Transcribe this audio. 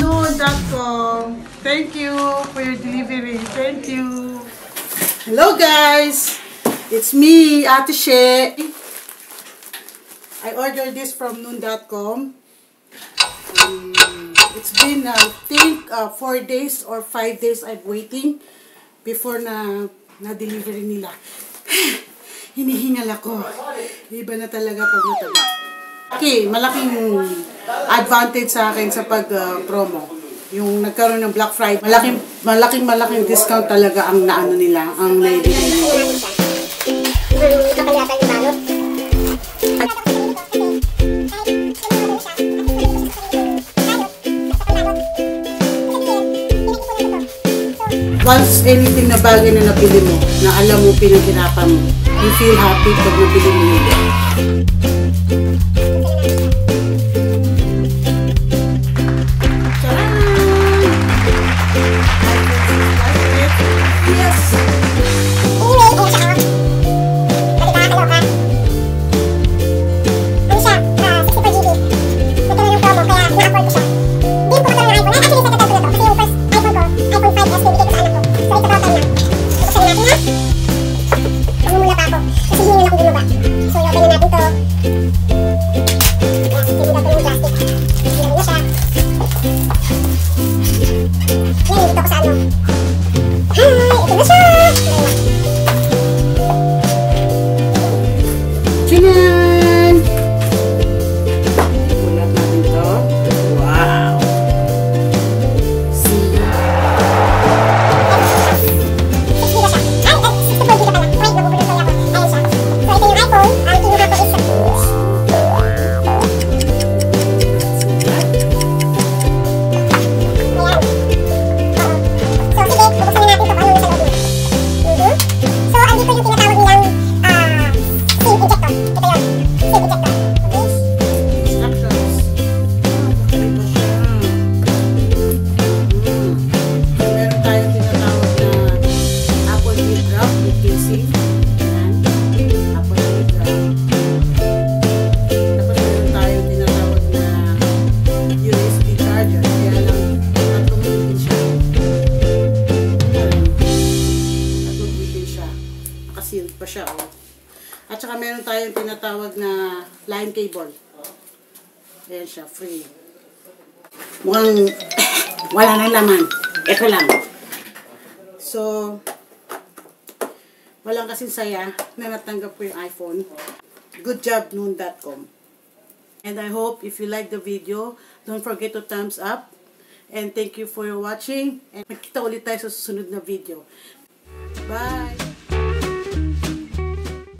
noon.com. Thank you for your delivery. Thank you. Hello guys! It's me, Ate She. I ordered this from noon.com. It's been, I think, 4 days or 5 days I'm waiting before na-delivery nila. Hinihingal ako. Iba na talaga pag nataba. Okay, malaking advantage sa akin sa pag-promo. Yung nagkaroon ng Black Friday, malaking discount talaga ang naano nila, ang naibigay nila. Once anything na bagay na napili mo, na alam mo pinaghirapan mo, you feel happy pag napili mo yun. Pa siya, oh. At saka meron tayong tinatawag na line cable. Ayan siya, free. Mukhang wala nang laman. Ito lang. So, walang kasing saya na natanggap ko yung iPhone. Good job, noon.com. And I hope if you like the video, don't forget to thumbs up. And thank you for watching. And magkita ulit tayo sa susunod na video. Bye!